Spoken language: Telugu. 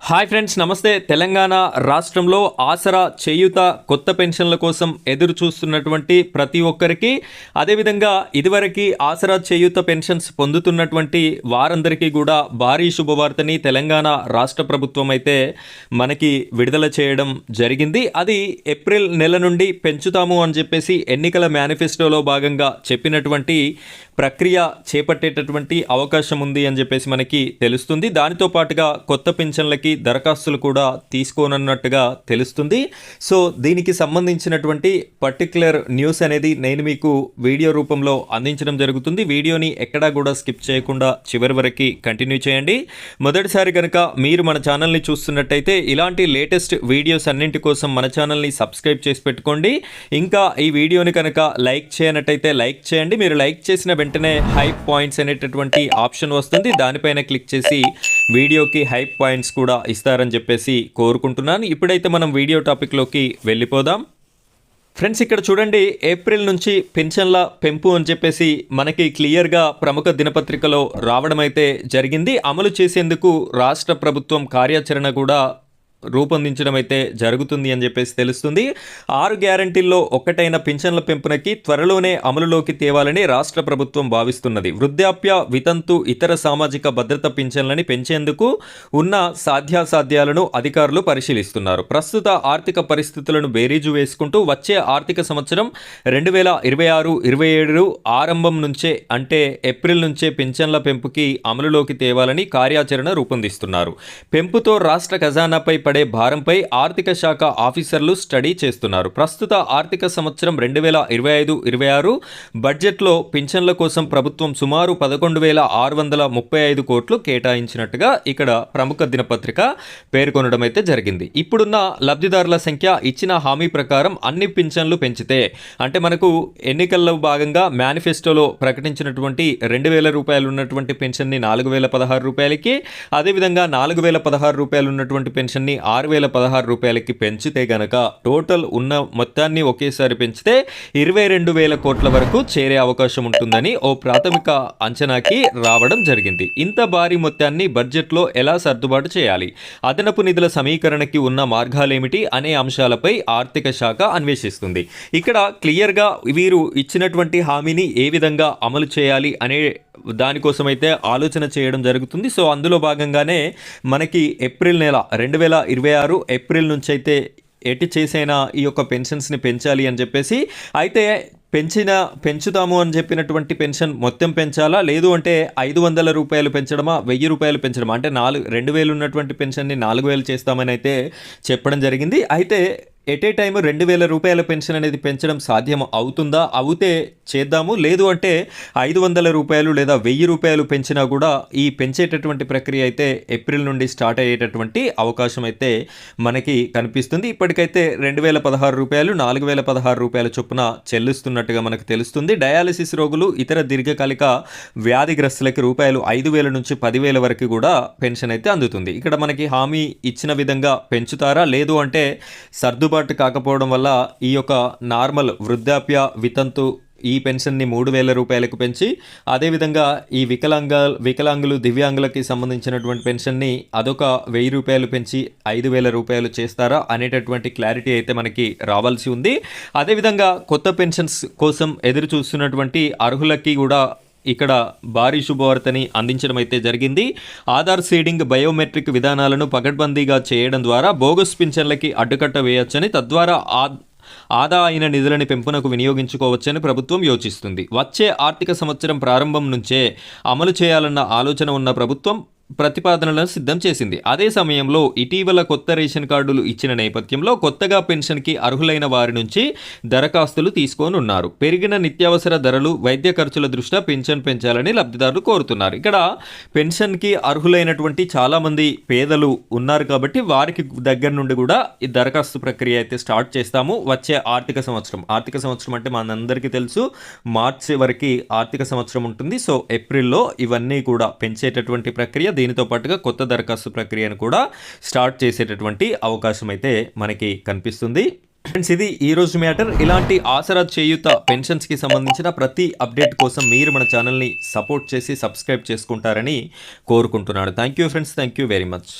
హాయ్ ఫ్రెండ్స్, నమస్తే. తెలంగాణ రాష్ట్రంలో ఆసరా చేయూత కొత్త పెన్షన్ల కోసం ఎదురు చూస్తున్నటువంటి ప్రతి ఒక్కరికి, అదేవిధంగా ఇదివరకు ఆసరా చేయూత పెన్షన్స్ పొందుతున్నటువంటి వారందరికీ కూడా భారీ శుభవార్తని తెలంగాణ రాష్ట్ర ప్రభుత్వం అయితే మనకి విడుదల చేయడం జరిగింది. అది ఏప్రిల్ నెల నుండి పెంచుతాము అని చెప్పేసి ఎన్నికల మేనిఫెస్టోలో భాగంగా చెప్పినటువంటి ప్రక్రియ చేపట్టేటటువంటి అవకాశం ఉంది అని చెప్పేసి మనకి తెలుస్తుంది. దానితో పాటుగా కొత్త పెన్షన్లకి దరఖాస్తులు కూడా తీసుకోనున్నట్టుగా తెలుస్తుంది. సో దీనికి సంబంధించినటువంటి పర్టిక్యులర్ న్యూస్ అనేది నేను మీకు వీడియో రూపంలో అందించడం జరుగుతుంది. వీడియోని ఎక్కడా కూడా స్కిప్ చేయకుండా చివరి వరకు కంటిన్యూ చేయండి. మొదటిసారి కనుక మీరు మన ఛానల్ని చూస్తున్నట్టయితే ఇలాంటి లేటెస్ట్ వీడియోస్ అన్నింటి కోసం మన ఛానల్ని సబ్స్క్రైబ్ చేసి పెట్టుకోండి. ఇంకా ఈ వీడియోని కనుక లైక్ చేయనట్టయితే లైక్ చేయండి. మీరు లైక్ చేసిన వెంటనే హైప్ పాయింట్స్ అనేటటువంటి ఆప్షన్ వస్తుంది. దానిపైన క్లిక్ చేసి వీడియోకి హైప్ పాయింట్స్ కూడా ఇస్తారని చెప్పేసి కోరుకుంటున్నాను. ఇప్పుడైతే మనం వీడియో టాపిక్లోకి వెళ్ళిపోదాం. ఫ్రెండ్స్, ఇక్కడ చూడండి, ఏప్రిల్ నుంచి పెన్షన్ల పెంపు అని చెప్పేసి మనకి క్లియర్గా ప్రముఖ దినపత్రికలో రావడం అయితే జరిగింది. అమలు చేసేందుకు రాష్ట్ర ప్రభుత్వం కార్యాచరణ కూడా రూపొందించడం అయితే జరుగుతుంది అని చెప్పేసి తెలుస్తుంది. 6 గ్యారంటీల్లో ఒక్కటైన పింఛన్ల పెంపునకి త్వరలోనే అమలులోకి తేవాలని రాష్ట్ర ప్రభుత్వం భావిస్తున్నది. వృద్ధాప్య, వితంతు, ఇతర సామాజిక భద్రత పింఛన్లని పెంచేందుకు ఉన్న సాధ్యాసాధ్యాలను అధికారులు పరిశీలిస్తున్నారు. ప్రస్తుత ఆర్థిక పరిస్థితులను బేరీజు వేసుకుంటూ వచ్చే ఆర్థిక సంవత్సరం 2026-27 ఆరంభం నుంచే, అంటే ఏప్రిల్ నుంచే పింఛన్ల పెంపుకి అమలులోకి తేవాలని కార్యాచరణ రూపొందిస్తున్నారు. పెంపుతో రాష్ట్ర ఖజానాపై పడే భారంపై ఆర్థిక శాఖ ఆఫీసర్లు స్టడీ చేస్తున్నారు. ప్రస్తుత ఆర్థిక సంవత్సరం 2025-26 బడ్జెట్లో పింఛన్ల కోసం ప్రభుత్వం సుమారు 11,635 కోట్లు కేటాయించినట్టుగా ఇక్కడ ప్రముఖ దినపత్రిక పేర్కొనడం అయితే జరిగింది. ఇప్పుడున్న లబ్ధిదారుల సంఖ్య ఇచ్చిన హామీ ప్రకారం అన్ని పింఛన్లు పెంచితే, అంటే మనకు ఎన్నికల్లో భాగంగా మేనిఫెస్టోలో ప్రకటించినటువంటి 2,000 రూపాయలు ఉన్నటువంటి పెన్షన్ని 4,016 రూపాయలకి, అదేవిధంగా 4,016 రూపాయలు ఉన్నటువంటి పెన్షన్ని 6,016 రూపాయలకి పెంచితే గనక టోటల్ ఉన్న మొత్తాన్ని ఒకేసారి పెంచితే 22,000 కోట్ల వరకు చేరే అవకాశం ఉంటుందని ఓ ప్రాథమిక అంచనాకి రావడం జరిగింది. ఇంత భారీ మొత్తాన్ని బడ్జెట్లో ఎలా సర్దుబాటు చేయాలి, అదనపు నిధుల సమీకరణకి ఉన్న మార్గాలేమిటి అనే అంశాలపై ఆర్థిక శాఖ అన్వేషిస్తుంది. ఇక్కడ క్లియర్గా వీరు ఇచ్చినటువంటి హామీని ఏ విధంగా అమలు చేయాలి అనే దానికోసమైతే ఆలోచన చేయడం జరుగుతుంది. సో అందులో భాగంగానే మనకి ఏప్రిల్ నెల 2026 ఏప్రిల్ నుంచి అయితే ఎటు చేసైనా ఈ యొక్క పెన్షన్స్ని పెంచాలి అని చెప్పేసి అయితే పెంచుతాము అని చెప్పినటువంటి పెన్షన్ మొత్తం పెంచాలా, లేదు అంటే 500 రూపాయలు పెంచడమా, 1000 రూపాయలు పెంచడమా, అంటే 2,000 ఉన్నటువంటి పెన్షన్ని 4,000 చేస్తామని అయితే చెప్పడం జరిగింది. అయితే ఎట్ ఏ టైమ్ 2,000 రూపాయల పెన్షన్ అనేది పెంచడం సాధ్యం అవుతుందా? అవుతే చేద్దాము, లేదు అంటే 500 రూపాయలు లేదా 1000 రూపాయలు పెంచినా కూడా ఈ పెంచేటటువంటి ప్రక్రియ అయితే ఏప్రిల్ నుండి స్టార్ట్ అయ్యేటటువంటి అవకాశం అయితే మనకి కనిపిస్తుంది. ఇప్పటికైతే 2,016 రూపాయలు, 4,016 రూపాయల చొప్పున చెల్లిస్తున్నట్టుగా మనకు తెలుస్తుంది. డయాలసిస్ రోగులు, ఇతర దీర్ఘకాలిక వ్యాధిగ్రస్తులకి రూపాయలు 5,000 నుంచి 10,000 వరకు కూడా పెన్షన్ అయితే అందుతుంది. ఇక్కడ మనకి హామీ ఇచ్చిన విధంగా పెంచుతారా, లేదు అంటే సర్దుబాటు కాకపోవడం వల్ల ఈ యొక్క నార్మల్ వృద్ధాప్య, వితంతు ఈ పెన్షన్ని 3,000 రూపాయలకు పెంచి, అదేవిధంగా ఈ వికలాంగులు, దివ్యాంగులకి సంబంధించినటువంటి పెన్షన్ని అదొక 1,000 రూపాయలు పెంచి 5,000 రూపాయలు చేస్తారా అనేటటువంటి క్లారిటీ అయితే మనకి రావాల్సి ఉంది. అదేవిధంగా కొత్త పెన్షన్స్ కోసం ఎదురు చూస్తున్నటువంటి అర్హులకి కూడా ఇక్కడ భారీ శుభవార్తని అందించడం అయితే జరిగింది. ఆధార్ సీడింగ్, బయోమెట్రిక్ విధానాలను పకడ్బందీగా చేయడం ద్వారా బోగస్ పింఛన్లకి అడ్డుకట్ట వేయొచ్చని, తద్వారా ఆదా అయిన నిధులని పెంపునకు వినియోగించుకోవచ్చని ప్రభుత్వం యోచిస్తుంది. వచ్చే ఆర్థిక సంవత్సరం ప్రారంభం నుంచే అమలు చేయాలన్న ఆలోచన ఉన్న ప్రభుత్వం ప్రతిపాదనలను సిద్ధం చేసింది. అదే సమయంలో ఇటీవల కొత్త రేషన్ కార్డులు ఇచ్చిన నేపథ్యంలో కొత్తగా పెన్షన్కి అర్హులైన వారి నుంచి దరఖాస్తులు తీసుకోనున్నారు. పెరిగిన నిత్యావసర ధరలు, వైద్య ఖర్చుల దృష్ట్యా పెన్షన్ పెంచాలని లబ్ధిదారులు కోరుతున్నారు. ఇక్కడ పెన్షన్కి అర్హులైనటువంటి చాలామంది పేదలు ఉన్నారు కాబట్టి వారికి దగ్గర నుండి కూడా ఈ దరఖాస్తు ప్రక్రియ అయితే స్టార్ట్ చేస్తాము. వచ్చే ఆర్థిక సంవత్సరం అంటే మనందరికీ తెలుసు మార్చి వరకు ఆర్థిక సంవత్సరం ఉంటుంది. సో ఏప్రిల్లో ఇవన్నీ కూడా పెంచేటటువంటి ప్రక్రియ, దీనితో పాటుగా కొత్త దరఖాస్తు ప్రక్రియను కూడా స్టార్ట్ చేసేటటువంటి అవకాశం అయితే మనకి కనిపిస్తుంది. ఫ్రెండ్స్, ఇది ఈ రోజు మ్యాటర్. ఇలాంటి ఆసరా చేయూత పెన్షన్స్కి సంబంధించిన ప్రతి అప్డేట్ కోసం మీరు మన ఛానల్ని సపోర్ట్ చేసి సబ్స్క్రైబ్ చేసుకుంటారని కోరుకుంటున్నాను. Thank you friends, thank you very much.